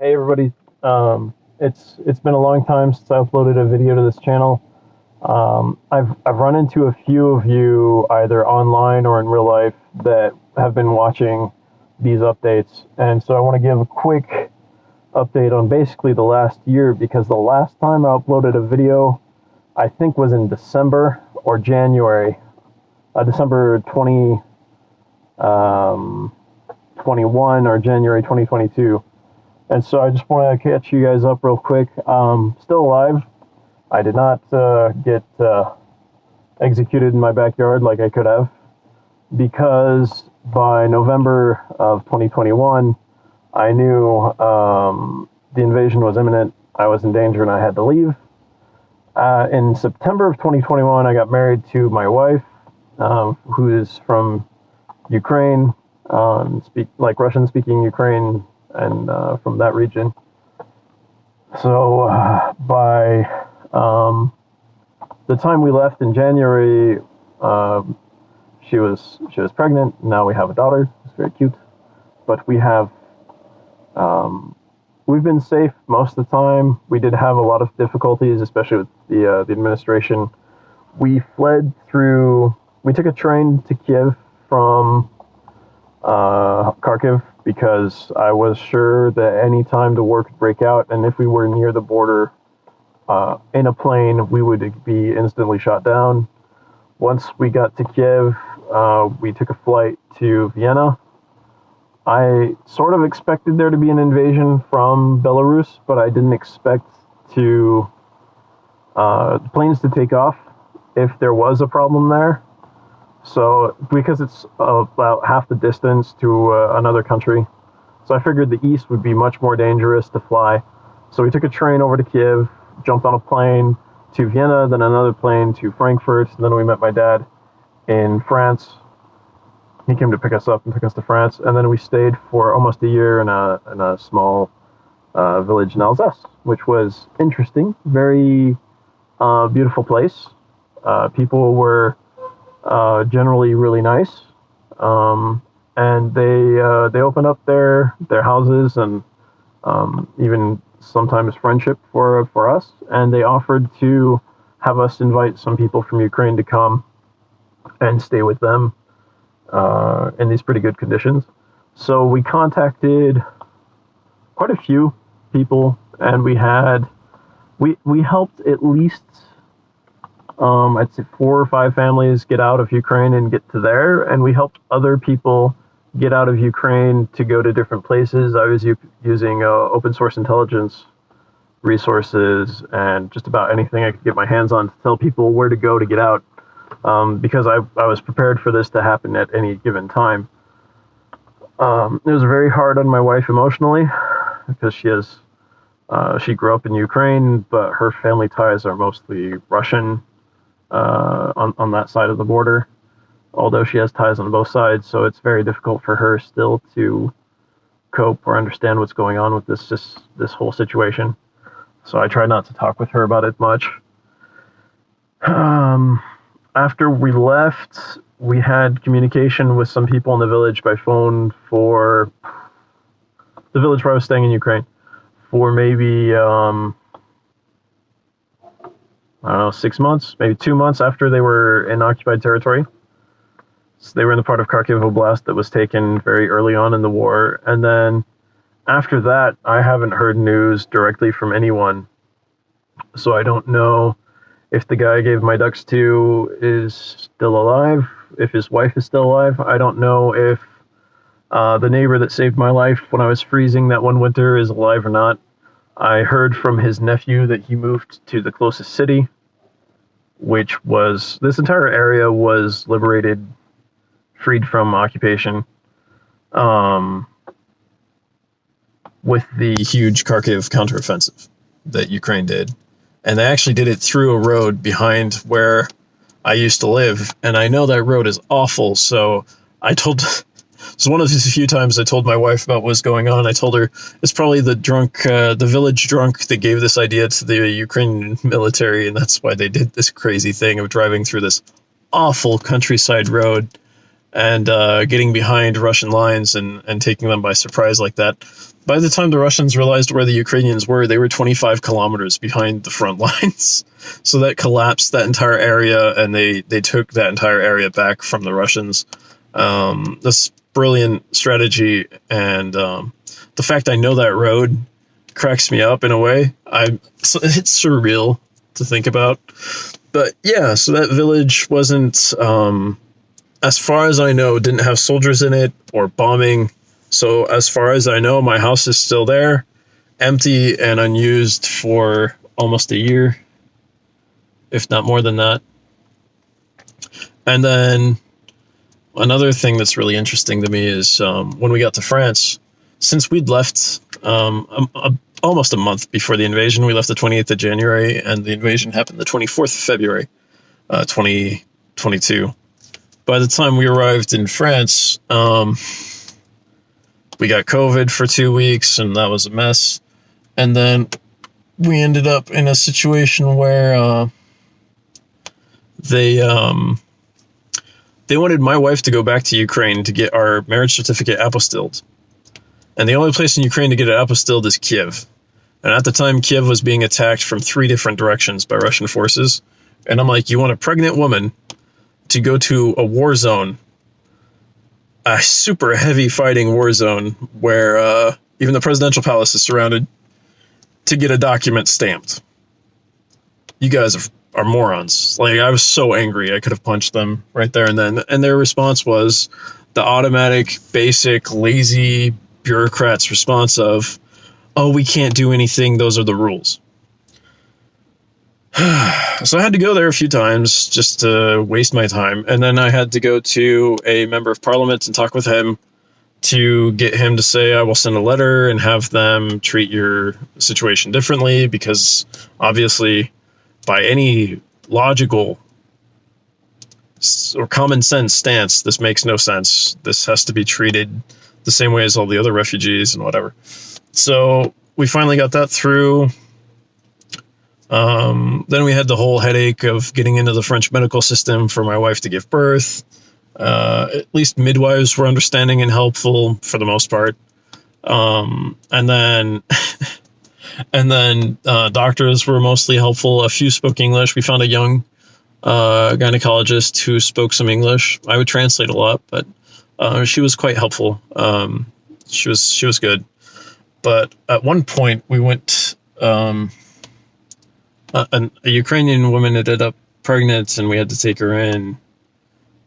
Hey everybody, it's been a long time since I uploaded a video to this channel. I've run into a few of you either online or in real life that have been watching these updates, and so I want to give a quick update on basically the last year, because the last time I uploaded a video I think was in December or January, December 2021 or January 2022. And so I just want to catch you guys up real quick. Still alive. I did not get executed in my backyard like I could have, because by November of 2021, I knew the invasion was imminent. I was in danger and I had to leave. In September of 2021, I got married to my wife, who is from Ukraine, like Russian-speaking Ukraine, and from that region. So by the time we left in January, she was pregnant. Now we have a daughter. It's very cute. But we have we've been safe most of the time. We did have a lot of difficulties, especially with the administration. We fled through. We took a train to Kiev from Kharkiv, because I was sure that any time the war could break out, and if we were near the border in a plane, we would be instantly shot down. Once we got to Kiev, we took a flight to Vienna. I sort of expected there to be an invasion from Belarus, but I didn't expect the planes to take off if there was a problem there. So, because it's about half the distance to another country, so I figured the east would be much more dangerous to fly. So we took a train over to Kiev, jumped on a plane to Vienna, then another plane to Frankfurt, and then we met my dad in France. He came to pick us up and took us to France, and then we stayed for almost a year in a small village in Alsace, which was interesting. Very beautiful place. People were generally really nice, and they opened up their houses and even sometimes friendship for us, and they offered to have us invite some people from Ukraine to come and stay with them in these pretty good conditions. So we contacted quite a few people, and we helped at least I'd say 4 or 5 families get out of Ukraine and get to there, and we helped other people get out of Ukraine to go to different places. I was using open source intelligence resources and just about anything I could get my hands on to tell people where to go to get out, because I was prepared for this to happen at any given time. It was very hard on my wife emotionally, because she grew up in Ukraine, but her family ties are mostly Russian. On that side of the border, although she has ties on both sides, so it's very difficult for her still to cope or understand what's going on with this whole situation. So I try not to talk with her about it much. After we left, we had communication with some people in the village by phone, for the village where I was staying in Ukraine, for maybe I don't know, 6 months, maybe 2 months after they were in occupied territory. So they were in the part of Kharkiv Oblast that was taken very early on in the war. And then after that, I haven't heard news directly from anyone. So I don't know if the guy I gave my ducks to is still alive, if his wife is still alive. I don't know if the neighbor that saved my life when I was freezing that one winter is alive or not. I heard from his nephew that he moved to the closest city, which was, this entire area was liberated, freed from occupation, with the huge Kharkiv counteroffensive that Ukraine did. And they actually did it through a road behind where I used to live, and I know that road is awful, so it's one of the few times I told my wife about what's going on. I told her it's probably the village drunk that gave this idea to the Ukrainian military, and that's why they did this crazy thing of driving through this awful countryside road and getting behind Russian lines and taking them by surprise like that. By the time the Russians realized where the Ukrainians were, they were 25 kilometers behind the front lines. So that collapsed that entire area, and they took that entire area back from the Russians. This brilliant strategy, and the fact I know that road cracks me up in a way. It's surreal to think about. But yeah, so that village wasn't, as far as I know, didn't have soldiers in it or bombing. So as far as I know, my house is still there, empty and unused for almost a year, if not more than that. And then another thing that's really interesting to me is when we got to France, since we'd left almost a month before the invasion, we left the 28th of January, and the invasion happened the 24th of February, 2022. By the time we arrived in France, we got COVID for 2 weeks, and that was a mess. And then we ended up in a situation where they wanted my wife to go back to Ukraine to get our marriage certificate apostilled. And the only place in Ukraine to get it apostilled is Kiev. And at the time, Kiev was being attacked from 3 different directions by Russian forces. And I'm like, you want a pregnant woman to go to a war zone, a super heavy fighting war zone where even the presidential palace is surrounded, to get a document stamped? You guys are morons. Like, I was so angry I could have punched them right there and then. And their response was the automatic, basic, lazy bureaucrats' response of, oh, we can't do anything, those are the rules. So I had to go there a few times just to waste my time. And then I had to go to a member of parliament and talk with him to get him to say, I will send a letter and have them treat your situation differently, because obviously by any logical or common sense stance, this makes no sense. This has to be treated the same way as all the other refugees and whatever. So we finally got that through. Then we had the whole headache of getting into the French medical system for my wife to give birth. At least midwives were understanding and helpful for the most part. And then doctors were mostly helpful. A few spoke English. We found a young gynecologist who spoke some English. I would translate a lot, but she was quite helpful. She was good. But at one point we went, a Ukrainian woman ended up pregnant, and we had to take her in,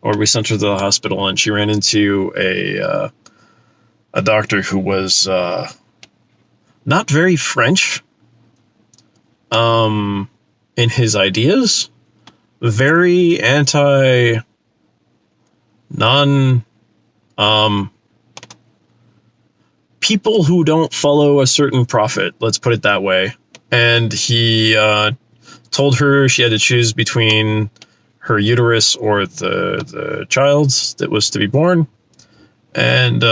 or we sent her to the hospital, and she ran into a doctor who was not very French in his ideas, very people who don't follow a certain prophet, let's put it that way. And he told her she had to choose between her uterus or the child that was to be born, and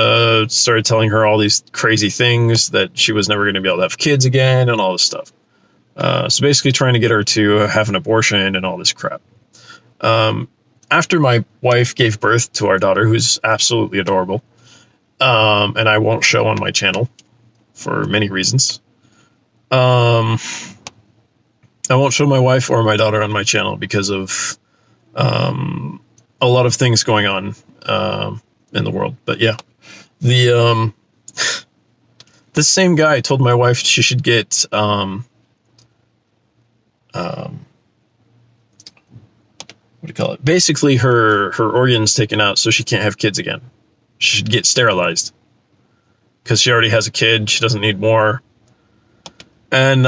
started telling her all these crazy things, that she was never going to be able to have kids again and all this stuff. So basically trying to get her to have an abortion and all this crap. After my wife gave birth to our daughter, who's absolutely adorable, and I won't show on my channel for many reasons. I won't show my wife or my daughter on my channel because of a lot of things going on in the world. But yeah, the this same guy told my wife she should get what do you call it? Basically, her organs taken out so she can't have kids again. She should get sterilized because she already has a kid. She doesn't need more. And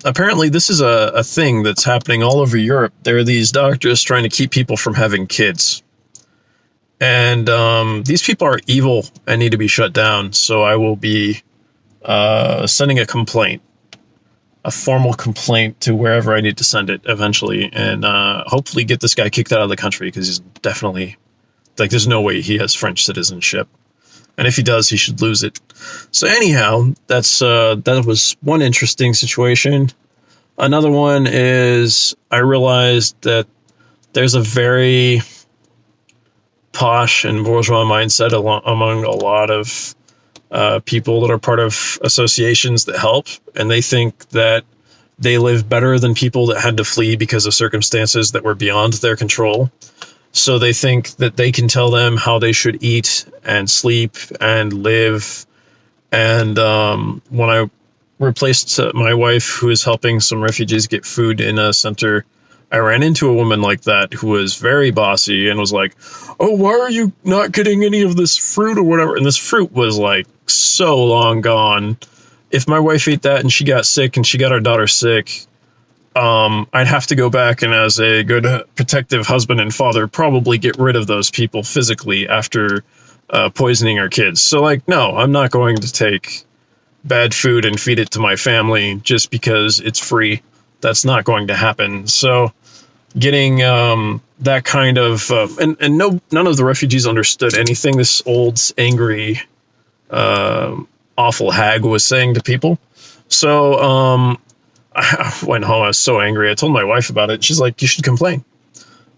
apparently this is a thing that's happening all over Europe. There are these doctors trying to keep people from having kids. And these people are evil and need to be shut down. So I will be sending a complaint, a formal complaint to wherever I need to send it eventually. And hopefully get this guy kicked out of the country, because he's definitely, like, there's no way he has French citizenship. And if he does, he should lose it. So anyhow, that was one interesting situation. Another one is I realized that there's a very posh and bourgeois mindset among a lot of people that are part of associations that help, and they think that they live better than people that had to flee because of circumstances that were beyond their control. So they think that they can tell them how they should eat and sleep and live. And when I replaced my wife, who is helping some refugees get food in a center, I ran into a woman like that who was very bossy and was like, "Oh, why are you not getting any of this fruit or whatever?" And this fruit was like so long gone. If my wife ate that and she got sick and she got our daughter sick, I'd have to go back and, as a good protective husband and father, probably get rid of those people physically after poisoning our kids. So, like, no, I'm not going to take bad food and feed it to my family just because it's free. That's not going to happen. So getting that kind of and none of the refugees understood anything this old, angry, awful hag was saying to people. So I went home. I was so angry. I told my wife about it. She's like, "You should complain."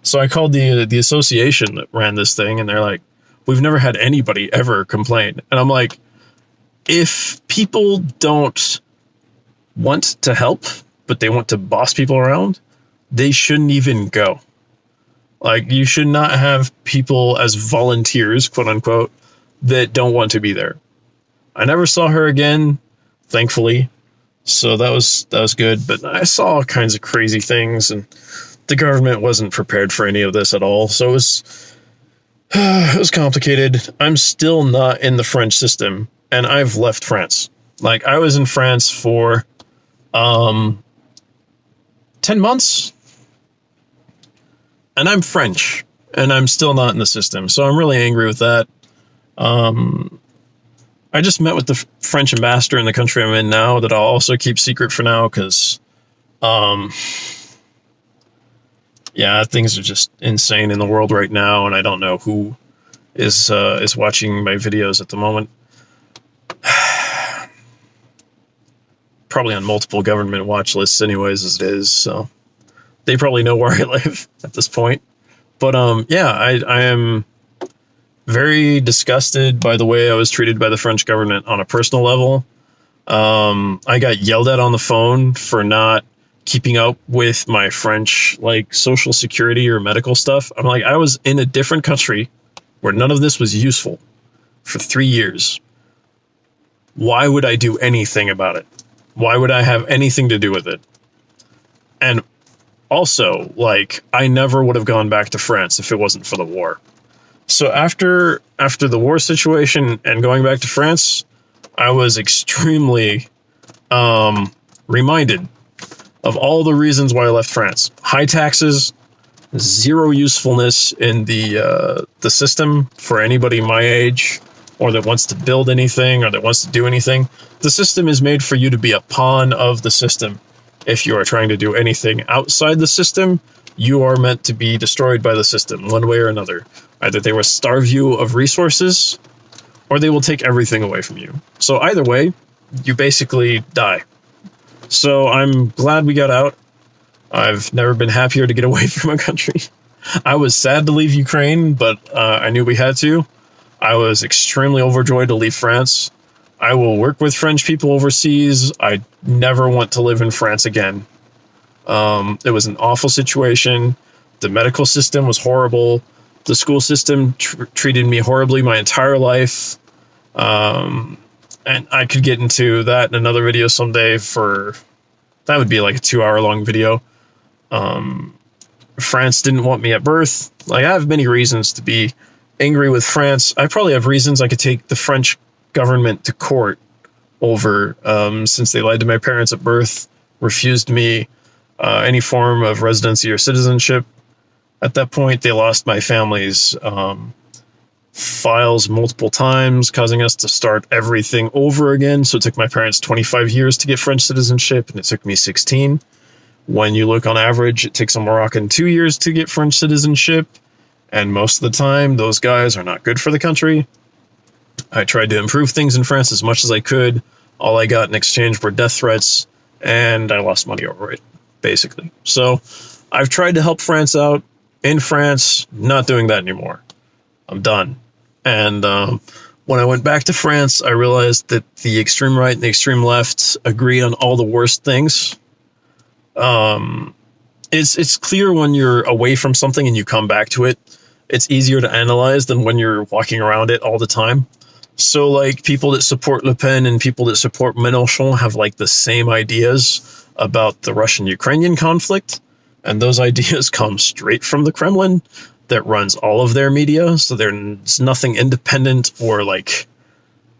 So I called the association that ran this thing, and they're like, "We've never had anybody ever complain." And I'm like, if people don't want to help, but they want to boss people around, they shouldn't even go. Like, you should not have people as volunteers, quote unquote, that don't want to be there. I never saw her again, thankfully. So that was good. But I saw all kinds of crazy things, and the government wasn't prepared for any of this at all. So it was complicated. I'm still not in the French system, and I've left France. Like, I was in France for 10 months, and I'm French, and I'm still not in the system. So I'm really angry with that. I just met with the French ambassador in the country I'm in now, that I'll also keep secret for now, because, yeah, things are just insane in the world right now, and I don't know who is watching my videos at the moment. Probably on multiple government watch lists anyways, as it is, so they probably know where I live at this point. But yeah, I am very disgusted by the way I was treated by the French government on a personal level. I got yelled at on the phone for not keeping up with my French, like, social security or medical stuff. I'm like, I was in a different country where none of this was useful for 3 years. Why would I do anything about it? Why would I have anything to do with it? And also, like, I never would have gone back to France if it wasn't for the war. So after the war situation and going back to France, I was extremely reminded of all the reasons why I left France. High taxes, zero usefulness in the system for anybody my age, or that wants to build anything, or that wants to do anything. The system is made for you to be a pawn of the system. If you are trying to do anything outside the system, you are meant to be destroyed by the system, one way or another. Either they will starve you of resources, or they will take everything away from you. So either way, you basically die. So I'm glad we got out. I've never been happier to get away from a country. I was sad to leave Ukraine, but I knew we had to. I was extremely overjoyed to leave France. I will work with French people overseas. I never want to live in France again. It was an awful situation. The medical system was horrible. The school system treated me horribly my entire life. And I could get into that in another video someday. That would be like a 2-hour long video. France didn't want me at birth. Like, I have many reasons to be angry with France. I probably have reasons I could take the French government to court over, since they lied to my parents at birth, refused me any form of residency or citizenship. At that point, they lost my family's files multiple times, causing us to start everything over again. So it took my parents 25 years to get French citizenship, and it took me 16. When you look on average, it takes a Moroccan 2 years to get French citizenship. And most of the time, those guys are not good for the country. I tried to improve things in France as much as I could. All I got in exchange were death threats, and I lost money over it, basically. So I've tried to help France out in France, not doing that anymore. I'm done. And when I went back to France, I realized that the extreme right and the extreme left agree on all the worst things. It's clear when you're away from something and you come back to it. It's easier to analyze than when you're walking around it all the time. So, like, people that support Le Pen and people that support Mélenchon have, like, the same ideas about the Russian-Ukrainian conflict. And those ideas come straight from the Kremlin that runs all of their media. So there's nothing independent or, like,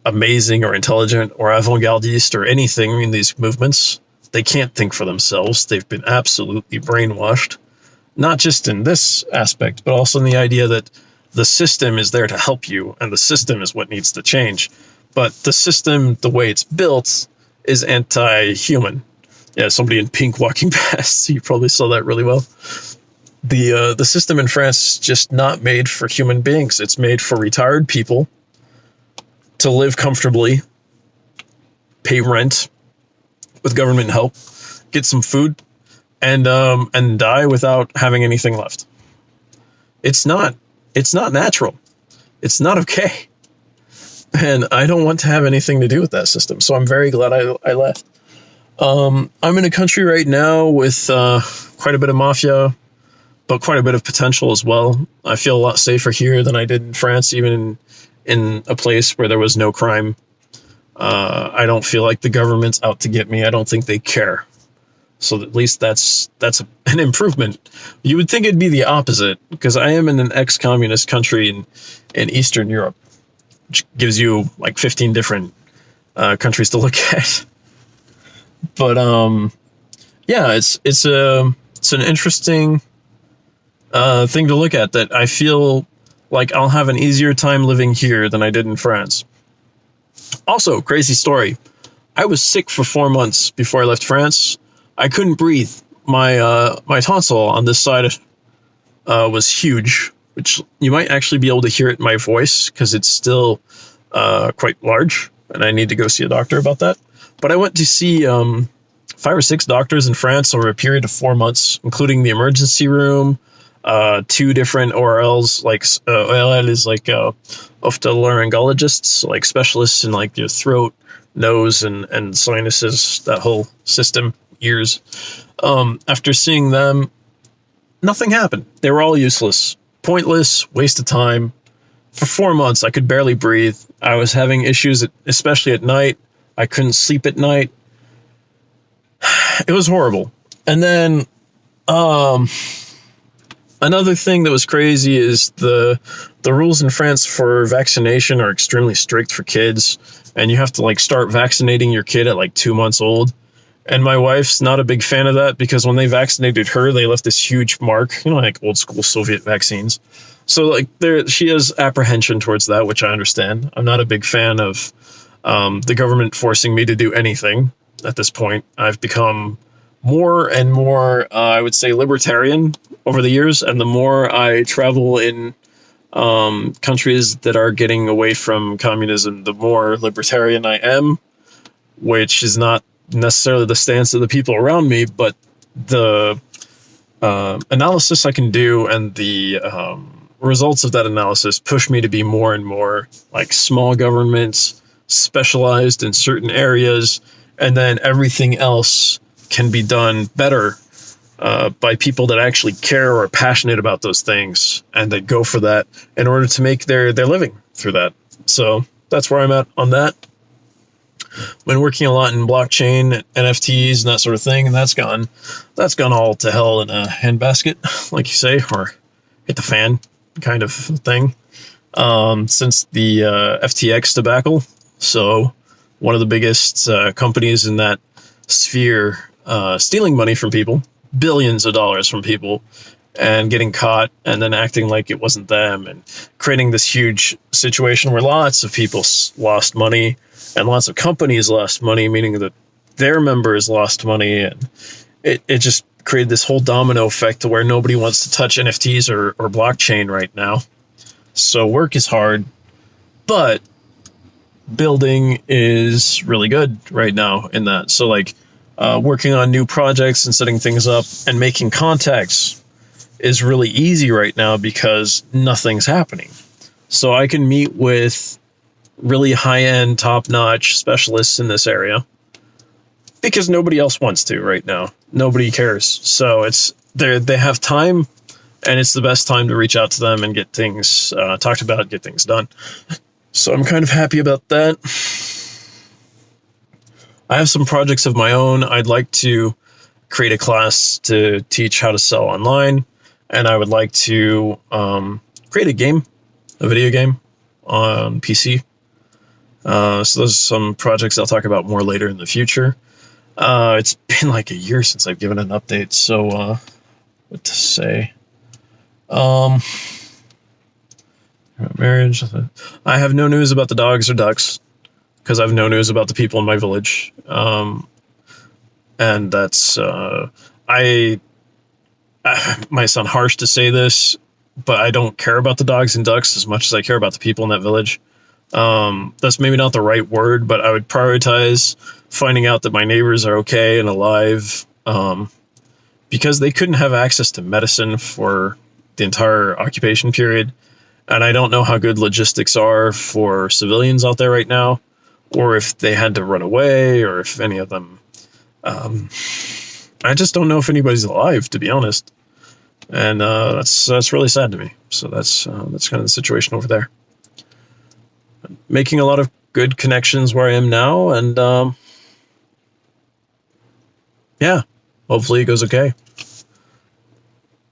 amazing or intelligent or avant-gardiste or anything in these movements. They can't think for themselves. They've been absolutely brainwashed. Not just in this aspect, but also in the idea that the system is there to help you, and the system is what needs to change. But the system, the way it's built, is anti-human. Yeah, somebody in pink walking past, you probably saw that really well. The system in France is just not made for human beings. It's made for retired people to live comfortably, pay rent with government help, get some food, and die without having anything left. It's not natural. It's not okay. And I don't want to have anything to do with that system. So I'm very glad I left. I'm in a country right now with quite a bit of mafia, but quite a bit of potential as well. I feel a lot safer here than I did in France, even in a place where there was no crime. I don't feel like the government's out to get me. I don't think they care. So at least that's an improvement. You would think it'd be the opposite, because I am in an ex-communist country in Eastern Europe, which gives you like 15 different countries to look at. But yeah, it's an interesting thing to look at, that I feel like I'll have an easier time living here than I did in France. Also, crazy story. I was sick for 4 months before I left France. I couldn't breathe. My tonsil on this side was huge, which you might actually be able to hear it in my voice because it's still quite large, and I need to go see a doctor about that. But I went to see 5 or 6 doctors in France over a period of 4 months, including the emergency room, 2 different ORLs. Like ORL is like otolaryngologists, like specialists in like your throat, nose, and sinuses, that whole system, ears. After seeing them, nothing happened. They were all useless, pointless, waste of time. For 4 months, I could barely breathe. I was having issues, especially at night. I couldn't sleep at night. It was horrible. And then another thing that was crazy is the rules in France for vaccination are extremely strict for kids, and you have to like start vaccinating your kid at like 2 months old. And my wife's not a big fan of that, because when they vaccinated her, they left this huge mark, like old school Soviet vaccines. So like she has apprehension towards that, which I understand. I'm not a big fan of the government forcing me to do anything at this point. I've become more and more, I would say, libertarian over the years. And the more I travel in countries that are getting away from communism, the more libertarian I am, which is not necessarily the stance of the people around me, but the analysis I can do and the results of that analysis push me to be more and more like small governments, specialized in certain areas, and then everything else can be done better by people that actually care or are passionate about those things, and that go for that in order to make their living through that. So that's where I'm at on that. Been working a lot in blockchain, NFTs, and that sort of thing, and that's gone all to hell in a handbasket, like you say, or hit the fan kind of thing, since the FTX debacle. So one of the biggest companies in that sphere stealing money from people, billions of dollars from people, and getting caught and then acting like it wasn't them, and creating this huge situation where lots of people lost money and lots of companies lost money, meaning that their members lost money. And it just created this whole domino effect to where nobody wants to touch NFTs or blockchain right now. So work is hard, but building is really good right now in that. So like working on new projects and setting things up and making contacts is really easy right now because nothing's happening. so I can meet with really high-end, top-notch specialists in this area because nobody else wants to right now. Nobody cares. So they have time, and it's the best time to reach out to them and get things talked about, get things done. So I'm kind of happy about that. I have some projects of my own. I'd like to create a class to teach how to sell online, and I would like to create a video game on PC. So those are some projects I'll talk about more later in the future. It's been like a year since I've given an update, so what to say? Marriage. I have no news about the dogs or ducks because I have no news about the people in my village. And that's I might sound harsh to say this, but I don't care about the dogs and ducks as much as I care about the people in that village. That's maybe not the right word, but I would prioritize finding out that my neighbors are okay and alive, because they couldn't have access to medicine for the entire occupation period. And I don't know how good logistics are for civilians out there right now, or if they had to run away, or if any of them, I just don't know if anybody's alive, to be honest. And, that's really sad to me. So that's kind of the situation over there. Making a lot of good connections where I am now, and yeah, hopefully it goes okay.